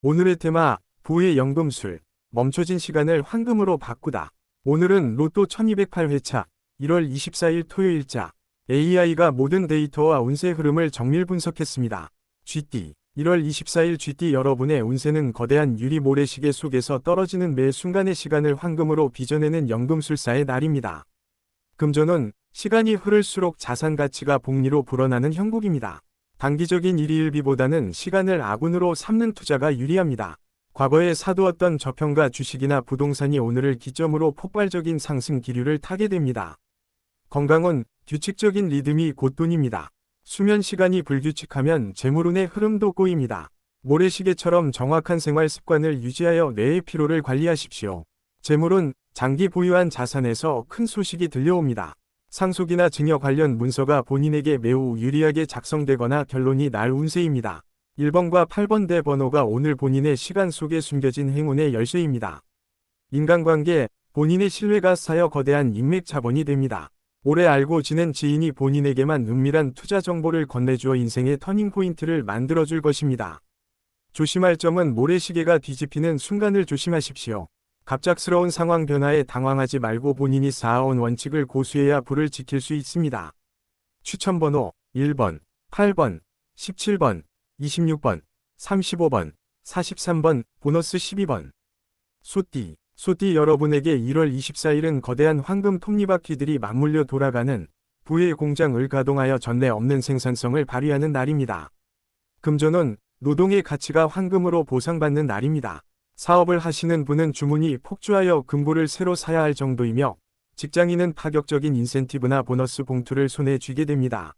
오늘의 테마, 부의 연금술, 멈춰진 시간을 황금으로 바꾸다. 오늘은 로또 1208회차, 1월 24일 토요일자, AI가 모든 데이터와 운세 흐름을 정밀 분석했습니다. GT, 1월 24일 GT 여러분의 운세는 거대한 유리 모래시계 속에서 떨어지는 매 순간의 시간을 황금으로 빚어내는 연금술사의 날입니다. 금전운, 시간이 흐를수록 자산 가치가 복리로 불어나는 형국입니다. 단기적인 일희일비보다는 시간을 아군으로 삼는 투자가 유리합니다. 과거에 사두었던 저평가 주식이나 부동산이 오늘을 기점으로 폭발적인 상승 기류를 타게 됩니다. 건강은 규칙적인 리듬이 곧 돈입니다. 수면 시간이 불규칙하면 재물운의 흐름도 꼬입니다. 모래시계처럼 정확한 생활 습관을 유지하여 뇌의 피로를 관리하십시오. 재물운, 장기 보유한 자산에서 큰 소식이 들려옵니다. 상속이나 증여 관련 문서가 본인에게 매우 유리하게 작성되거나 결론이 날 운세입니다. 1번과 8번 대 번호가 오늘 본인의 시간 속에 숨겨진 행운의 열쇠입니다. 인간관계, 본인의 신뢰가 쌓여 거대한 인맥 자본이 됩니다. 오래 알고 지낸 지인이 본인에게만 은밀한 투자 정보를 건네주어 인생의 터닝포인트를 만들어줄 것입니다. 조심할 점은 모래시계가 뒤집히는 순간을 조심하십시오. 갑작스러운 상황 변화에 당황하지 말고 본인이 쌓아온 원칙을 고수해야 부를 지킬 수 있습니다. 추천번호 1번, 8번, 17번, 26번, 35번, 43번, 보너스 12번. 소띠 여러분에게 1월 24일은 거대한 황금 톱니바퀴들이 맞물려 돌아가는 부의 공장을 가동하여 전례 없는 생산성을 발휘하는 날입니다. 금전운, 노동의 가치가 황금으로 보상받는 날입니다. 사업을 하시는 분은 주문이 폭주하여 금고를 새로 사야 할 정도이며 직장인은 파격적인 인센티브나 보너스 봉투를 손에 쥐게 됩니다.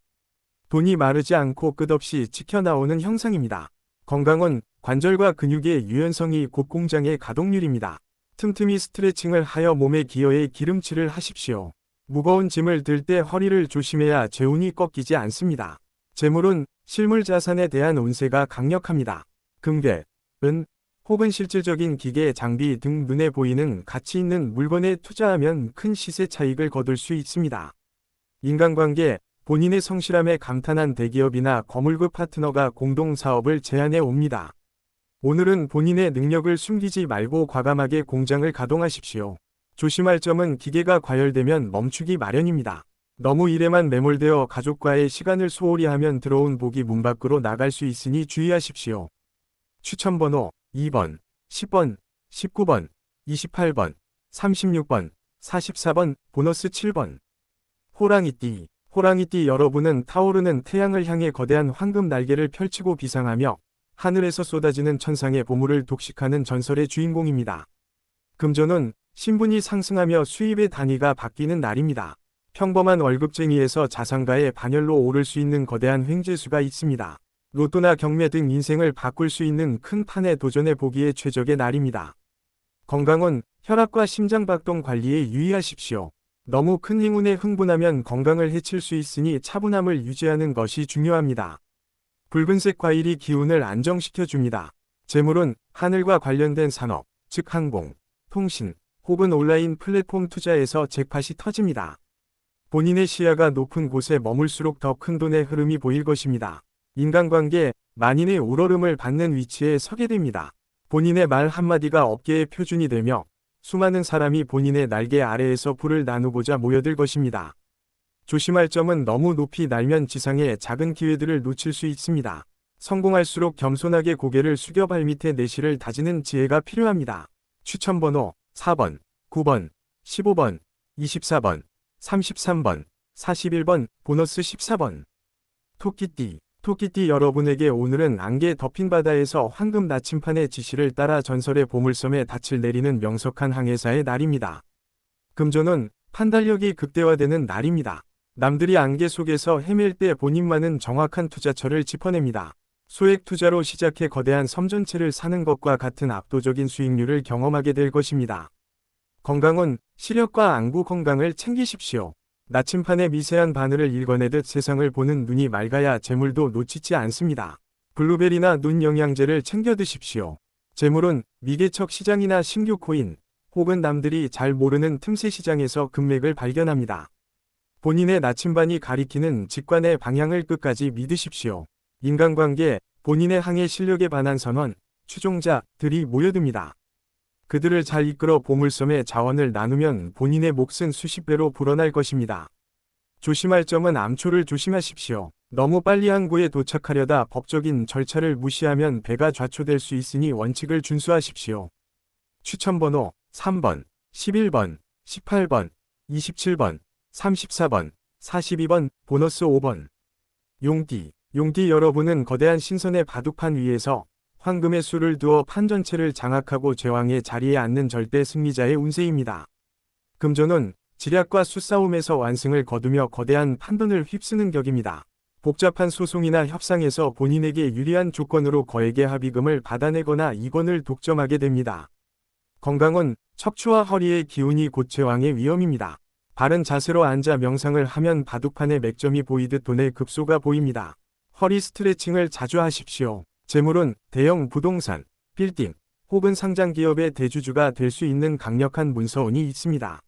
돈이 마르지 않고 끝없이 치켜나오는 형상입니다. 건강은 관절과 근육의 유연성이 곧 공장의 가동률입니다. 틈틈이 스트레칭을 하여 몸의 기여에 기름칠을 하십시오. 무거운 짐을 들 때 허리를 조심해야 재운이 꺾이지 않습니다. 재물은 실물 자산에 대한 운세가 강력합니다. 금괴, 은, 혹은 실질적인 기계, 장비 등 눈에 보이는 가치 있는 물건에 투자하면 큰 시세 차익을 거둘 수 있습니다. 인간관계, 본인의 성실함에 감탄한 대기업이나 거물급 파트너가 공동 사업을 제안해 옵니다. 오늘은 본인의 능력을 숨기지 말고 과감하게 공장을 가동하십시오. 조심할 점은 기계가 과열되면 멈추기 마련입니다. 너무 일에만 매몰되어 가족과의 시간을 소홀히 하면 들어온 복이 문 밖으로 나갈 수 있으니 주의하십시오. 추천번호 2번, 10번, 19번, 28번, 36번, 44번, 보너스 7번. 호랑이띠 여러분은 타오르는 태양을 향해 거대한 황금 날개를 펼치고 비상하며 하늘에서 쏟아지는 천상의 보물을 독식하는 전설의 주인공입니다. 금전운, 신분이 상승하며 수입의 단위가 바뀌는 날입니다. 평범한 월급쟁이에서 자산가의 반열로 오를 수 있는 거대한 횡재수가 있습니다. 로또나 경매 등 인생을 바꿀 수 있는 큰 판에 도전해 보기에 최적의 날입니다. 건강은 혈압과 심장박동 관리에 유의하십시오. 너무 큰 행운에 흥분하면 건강을 해칠 수 있으니 차분함을 유지하는 것이 중요합니다. 붉은색 과일이 기운을 안정시켜줍니다. 재물은 하늘과 관련된 산업, 즉 항공, 통신, 혹은 온라인 플랫폼 투자에서 잭팟이 터집니다. 본인의 시야가 높은 곳에 머물수록 더 큰 돈의 흐름이 보일 것입니다. 인간관계, 만인의 우러름을 받는 위치에 서게 됩니다. 본인의 말 한마디가 업계의 표준이 되며 수많은 사람이 본인의 날개 아래에서 불을 나누고자 모여들 것입니다. 조심할 점은 너무 높이 날면 지상의 작은 기회들을 놓칠 수 있습니다. 성공할수록 겸손하게 고개를 숙여 발밑에 내실을 다지는 지혜가 필요합니다. 추천번호 4번, 9번, 15번, 24번, 33번, 41번, 보너스 14번. 토끼띠 여러분에게 오늘은 안개 덮인 바다에서 황금 나침판의 지시를 따라 전설의 보물섬에 닻을 내리는 명석한 항해사의 날입니다. 금전운, 판단력이 극대화되는 날입니다. 남들이 안개 속에서 헤맬 때 본인만은 정확한 투자처를 짚어냅니다. 소액 투자로 시작해 거대한 섬 전체를 사는 것과 같은 압도적인 수익률을 경험하게 될 것입니다. 건강은 시력과 안구 건강을 챙기십시오. 나침판의 미세한 바늘을 읽어내듯 세상을 보는 눈이 맑아야 재물도 놓치지 않습니다. 블루베리나 눈 영양제를 챙겨 드십시오. 재물은 미개척 시장이나 신규 코인, 혹은 남들이 잘 모르는 틈새 시장에서 금맥을 발견합니다. 본인의 나침반이 가리키는 직관의 방향을 끝까지 믿으십시오. 인간관계, 본인의 항해 실력에 반한 선언, 추종자들이 모여듭니다. 그들을 잘 이끌어 보물섬의 자원을 나누면 본인의 몫은 수십 배로 불어날 것입니다. 조심할 점은 암초를 조심하십시오. 너무 빨리 항구에 도착하려다 법적인 절차를 무시하면 배가 좌초될 수 있으니 원칙을 준수하십시오. 추천번호 3번, 11번, 18번, 27번, 34번, 42번, 보너스 5번. 용띠 여러분은 거대한 신선의 바둑판 위에서 황금의 수를 두어 판 전체를 장악하고 제왕의 자리에 앉는 절대 승리자의 운세입니다. 금전운, 지략과 수싸움에서 완승을 거두며 거대한 판돈을 휩쓰는 격입니다. 복잡한 소송이나 협상에서 본인에게 유리한 조건으로 거액의 합의금을 받아내거나 이권을 독점하게 됩니다. 건강은 척추와 허리의 기운이 곧 제왕의 위험입니다. 바른 자세로 앉아 명상을 하면 바둑판에 맥점이 보이듯 돈의 급소가 보입니다. 허리 스트레칭을 자주 하십시오. 재물은 대형 부동산, 빌딩, 혹은 상장기업의 대주주가 될 수 있는 강력한 문서운이 있습니다.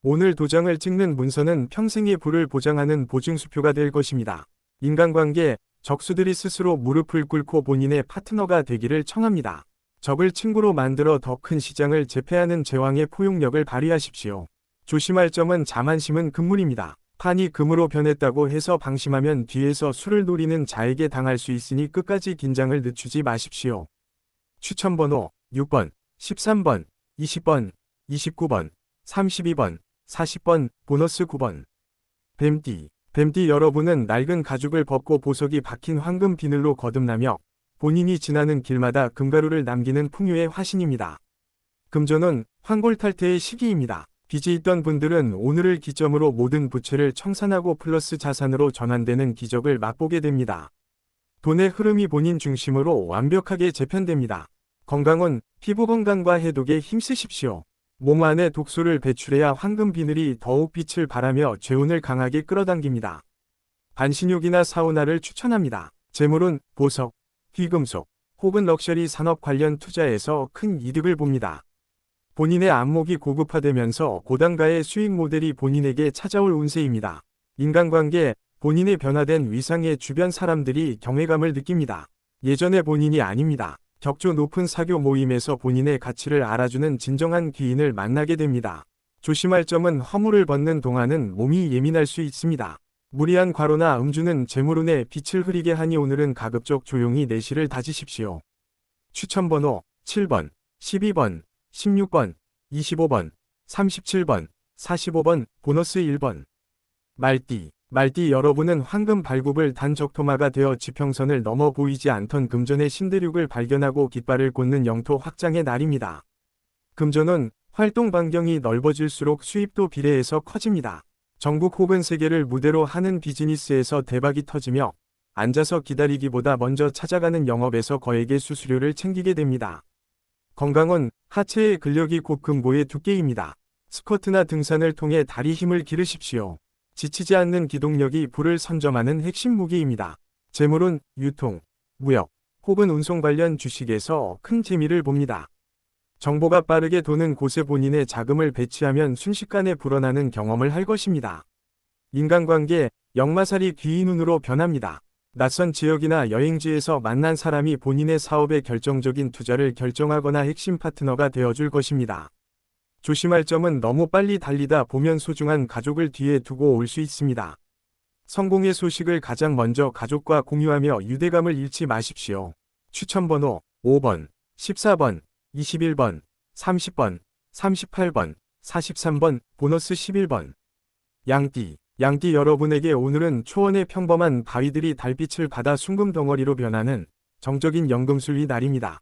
오늘 도장을 찍는 문서는 평생의 부를 보장하는 보증수표가 될 것입니다. 인간관계, 적수들이 스스로 무릎을 꿇고 본인의 파트너가 되기를 청합니다. 적을 친구로 만들어 더 큰 시장을 제패하는 제왕의 포용력을 발휘하십시오. 조심할 점은 자만심은 금물입니다. 판이 금으로 변했다고 해서 방심하면 뒤에서 수를 노리는 자에게 당할 수 있으니 끝까지 긴장을 늦추지 마십시오. 추천번호 6번, 13번, 20번, 29번, 32번, 40번, 보너스 9번. 뱀띠 여러분은 낡은 가죽을 벗고 보석이 박힌 황금 비늘로 거듭나며 본인이 지나는 길마다 금가루를 남기는 풍요의 화신입니다. 금전은 황골탈퇴의 시기입니다. 빚이 있던 분들은 오늘을 기점으로 모든 부채를 청산하고 플러스 자산으로 전환되는 기적을 맛보게 됩니다. 돈의 흐름이 본인 중심으로 완벽하게 재편됩니다. 건강은 피부 건강과 해독에 힘쓰십시오. 몸 안에 독소를 배출해야 황금 비늘이 더욱 빛을 발하며 재운을 강하게 끌어당깁니다. 반신욕이나 사우나를 추천합니다. 재물은 보석, 귀금속, 혹은 럭셔리 산업 관련 투자에서 큰 이득을 봅니다. 본인의 안목이 고급화되면서 고단가의 수익 모델이 본인에게 찾아올 운세입니다. 인간관계, 본인의 변화된 위상에 주변 사람들이 경외감을 느낍니다. 예전의 본인이 아닙니다. 격조 높은 사교 모임에서 본인의 가치를 알아주는 진정한 귀인을 만나게 됩니다. 조심할 점은 허물을 벗는 동안은 몸이 예민할 수 있습니다. 무리한 과로나 음주는 재물운에 빛을 흐리게 하니 오늘은 가급적 조용히 내실을 다지십시오. 추천번호 7번, 12번, 16번, 25번, 37번, 45번, 보너스 1번. 말띠 여러분은 황금 발굽을 단 적토마가 되어 지평선을 넘어 보이지 않던 금전의 신대륙을 발견하고 깃발을 꽂는 영토 확장의 날입니다. 금전은 활동 반경이 넓어질수록 수입도 비례해서 커집니다. 전국 혹은 세계를 무대로 하는 비즈니스에서 대박이 터지며 앉아서 기다리기보다 먼저 찾아가는 영업에서 거액의 수수료를 챙기게 됩니다. 건강은 하체의 근력이 곧 금고의 두께입니다. 스쿼트나 등산을 통해 다리 힘을 기르십시오. 지치지 않는 기동력이 부를 선점하는 핵심 무기입니다. 재물은 유통, 무역, 혹은 운송 관련 주식에서 큰 재미를 봅니다. 정보가 빠르게 도는 곳에 본인의 자금을 배치하면 순식간에 불어나는 경험을 할 것입니다. 인간관계, 역마살이 귀인운으로 변합니다. 낯선 지역이나 여행지에서 만난 사람이 본인의 사업에 결정적인 투자를 결정하거나 핵심 파트너가 되어줄 것입니다. 조심할 점은 너무 빨리 달리다 보면 소중한 가족을 뒤에 두고 올 수 있습니다. 성공의 소식을 가장 먼저 가족과 공유하며 유대감을 잃지 마십시오. 추천번호 5번, 14번, 21번, 30번, 38번, 43번, 보너스 11번. 양띠 여러분에게 오늘은 초원의 평범한 바위들이 달빛을 받아 숭금 덩어리로 변하는 정적인 연금술이 날입니다.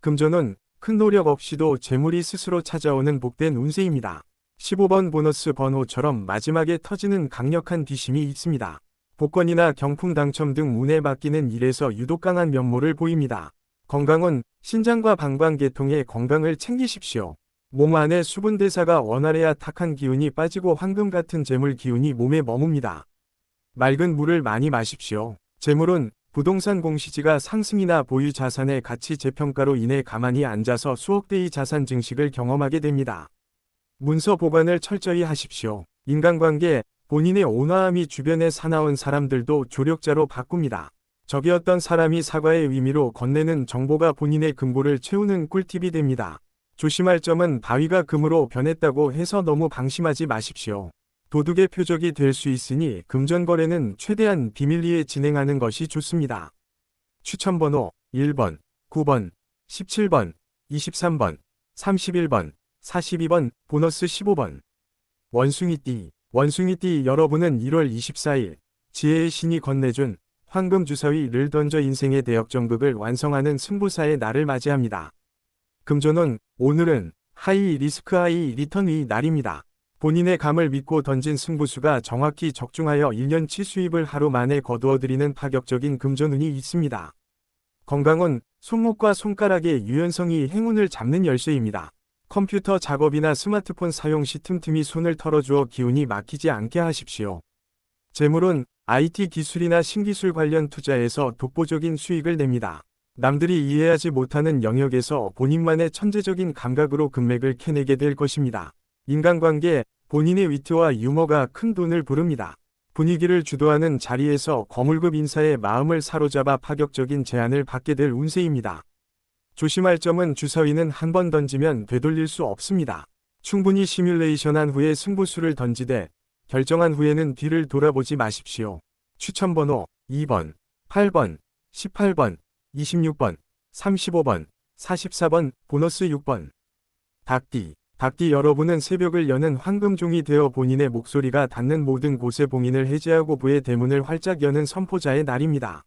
금전은 큰 노력 없이도 재물이 스스로 찾아오는 복된 운세입니다. 15번 보너스 번호처럼 마지막에 터지는 강력한 뒤심이 있습니다. 복권이나 경품 당첨 등 운에 맡기는 일에서 유독 강한 면모를 보입니다. 건강은 신장과 방광계통의 건강을 챙기십시오. 몸 안에 수분 대사가 원활해야 탁한 기운이 빠지고 황금 같은 재물 기운이 몸에 머뭅니다. 맑은 물을 많이 마십시오. 재물은 부동산 공시지가 상승이나 보유 자산의 가치 재평가로 인해 가만히 앉아서 수억 대의 자산 증식을 경험하게 됩니다. 문서 보관을 철저히 하십시오. 인간관계, 본인의 온화함이 주변에 사나운 사람들도 조력자로 바꿉니다. 적이었던 사람이 사과의 의미로 건네는 정보가 본인의 금고를 채우는 꿀팁이 됩니다. 조심할 점은 바위가 금으로 변했다고 해서 너무 방심하지 마십시오. 도둑의 표적이 될 수 있으니 금전거래는 최대한 비밀리에 진행하는 것이 좋습니다. 추천번호 1번, 9번, 17번, 23번, 31번, 42번, 보너스 15번. 원숭이띠. 원숭이띠 여러분은 1월 24일 지혜의 신이 건네준 황금 주사위를 던져 인생의 대역전극을 완성하는 승부사의 날을 맞이합니다. 금전운, 오늘은 하이 리스크 하이 리턴의 날입니다. 본인의 감을 믿고 던진 승부수가 정확히 적중하여 1년치 수입을 하루 만에 거두어들이는 파격적인 금전운이 있습니다. 건강운, 손목과 손가락의 유연성이 행운을 잡는 열쇠입니다. 컴퓨터 작업이나 스마트폰 사용 시 틈틈이 손을 털어주어 기운이 막히지 않게 하십시오. 재물운, IT 기술이나 신기술 관련 투자에서 독보적인 수익을 냅니다. 남들이 이해하지 못하는 영역에서 본인만의 천재적인 감각으로 금맥을 캐내게 될 것입니다. 인간관계, 본인의 위트와 유머가 큰 돈을 부릅니다. 분위기를 주도하는 자리에서 거물급 인사의 마음을 사로잡아 파격적인 제안을 받게 될 운세입니다. 조심할 점은 주사위는 한 번 던지면 되돌릴 수 없습니다. 충분히 시뮬레이션한 후에 승부수를 던지되 결정한 후에는 뒤를 돌아보지 마십시오. 추천번호 2번, 8번, 18번, 26번, 35번, 44번, 보너스 6번. 닭띠. 닭띠 여러분은 새벽을 여는 황금종이 되어 본인의 목소리가 닿는 모든 곳에 봉인을 해제하고 부의 대문을 활짝 여는 선포자의 날입니다.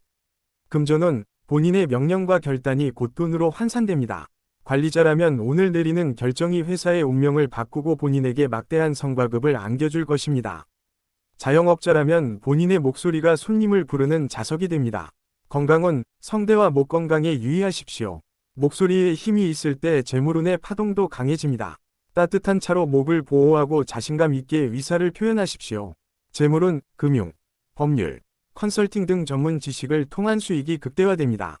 금전운, 본인의 명령과 결단이 곧 돈으로 환산됩니다. 관리자라면 오늘 내리는 결정이 회사의 운명을 바꾸고 본인에게 막대한 성과급을 안겨줄 것입니다. 자영업자라면 본인의 목소리가 손님을 부르는 자석이 됩니다. 건강운, 성대와 목 건강에 유의하십시오. 목소리에 힘이 있을 때 재물운의 파동도 강해집니다. 따뜻한 차로 목을 보호하고 자신감 있게 위사를 표현하십시오. 재물운, 금융, 법률, 컨설팅 등 전문 지식을 통한 수익이 극대화됩니다.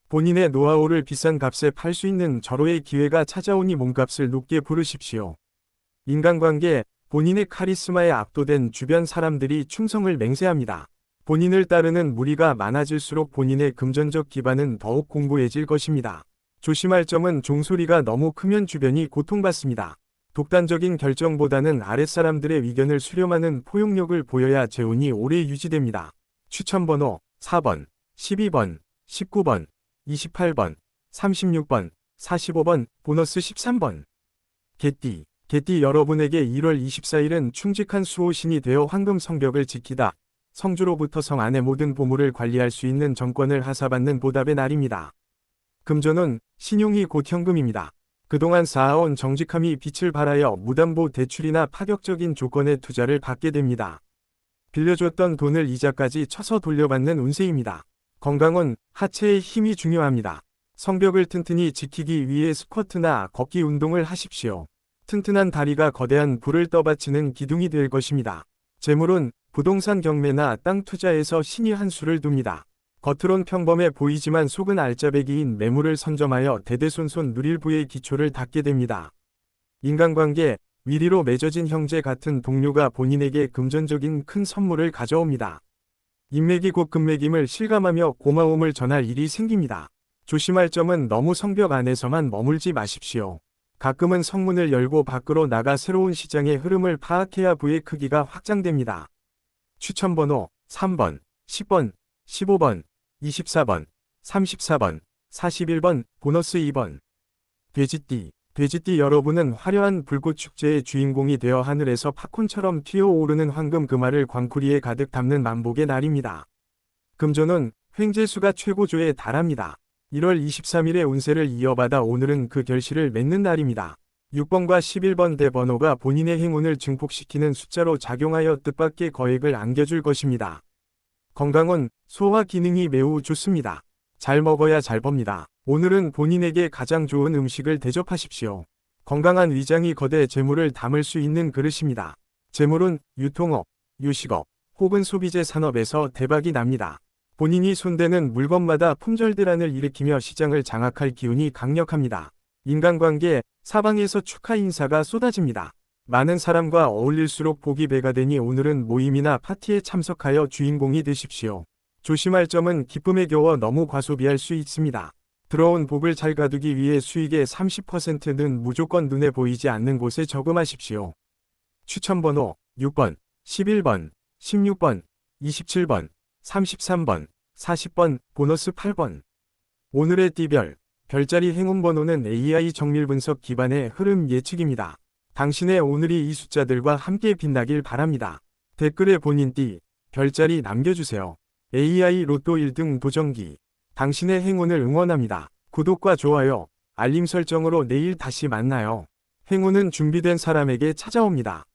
본인의 노하우를 비싼 값에 팔 수 있는 절호의 기회가 찾아오니 몸값을 높게 부르십시오. 인간관계, 본인의 카리스마에 압도된 주변 사람들이 충성을 맹세합니다. 본인을 따르는 무리가 많아질수록 본인의 금전적 기반은 더욱 공고해질 것입니다. 조심할 점은 종소리가 너무 크면 주변이 고통받습니다. 독단적인 결정보다는 아랫사람들의 의견을 수렴하는 포용력을 보여야 재운이 오래 유지됩니다. 추천번호 4번, 12번, 19번, 28번, 36번, 45번, 보너스 13번. 개띠. 개띠 여러분에게 1월 24일은 충직한 수호신이 되어 황금 성벽을 지키다. 성주로부터 성 안의 모든 보물을 관리할 수 있는 정권을 하사받는 보답의 날입니다. 금전운, 신용이 곧 현금입니다. 그동안 쌓아온 정직함이 빛을 발하여 무담보 대출이나 파격적인 조건의 투자를 받게 됩니다. 빌려줬던 돈을 이자까지 쳐서 돌려받는 운세입니다. 건강운, 하체의 힘이 중요합니다. 성벽을 튼튼히 지키기 위해 스쿼트나 걷기 운동을 하십시오. 튼튼한 다리가 거대한 불을 떠받치는 기둥이 될 것입니다. 재물운, 부동산 경매나 땅 투자에서 신이 한 수를 둡니다. 겉으론 평범해 보이지만 속은 알짜배기인 매물을 선점하여 대대손손 누릴 부의 기초를 닦게 됩니다. 인간관계, 위리로 맺어진 형제 같은 동료가 본인에게 금전적인 큰 선물을 가져옵니다. 인맥이 곧 금맥임을 실감하며 고마움을 전할 일이 생깁니다. 조심할 점은 너무 성벽 안에서만 머물지 마십시오. 가끔은 성문을 열고 밖으로 나가 새로운 시장의 흐름을 파악해야 부의 크기가 확장됩니다. 추천번호 3번, 10번, 15번, 24번, 34번, 41번, 보너스 2번. 돼지띠. 돼지띠 여러분은 화려한 불꽃축제의 주인공이 되어 하늘에서 팝콘처럼 튀어오르는 황금 금알을 광쿠리에 가득 담는 만복의 날입니다. 금전운, 횡재수가 최고조에 달합니다. 1월 23일의 운세를 이어받아 오늘은 그 결실을 맺는 날입니다. 6번과 11번 대번호가 본인의 행운을 증폭시키는 숫자로 작용하여 뜻밖의 거액을 안겨줄 것입니다. 건강운, 소화 기능이 매우 좋습니다. 잘 먹어야 잘 법니다. 오늘은 본인에게 가장 좋은 음식을 대접하십시오. 건강한 위장이 거대 재물을 담을 수 있는 그릇입니다. 재물은 유통업, 유식업, 혹은 소비재 산업에서 대박이 납니다. 본인이 손대는 물건마다 품절대란을 일으키며 시장을 장악할 기운이 강력합니다. 인간관계, 사방에서 축하 인사가 쏟아집니다. 많은 사람과 어울릴수록 복이 배가 되니 오늘은 모임이나 파티에 참석하여 주인공이 되십시오. 조심할 점은 기쁨에 겨워 너무 과소비할 수 있습니다. 들어온 복을 잘 가두기 위해 수익의 30%는 무조건 눈에 보이지 않는 곳에 저금하십시오. 추천번호 6번, 11번, 16번, 27번, 33번, 40번, 보너스 8번. 오늘의 띠별, 별자리 행운번호는 AI 정밀 분석 기반의 흐름 예측입니다. 당신의 오늘이 이 숫자들과 함께 빛나길 바랍니다. 댓글에 본인 띠, 별자리 남겨주세요. AI 로또 1등 도전기. 당신의 행운을 응원합니다. 구독과 좋아요, 알림 설정으로 내일 다시 만나요. 행운은 준비된 사람에게 찾아옵니다.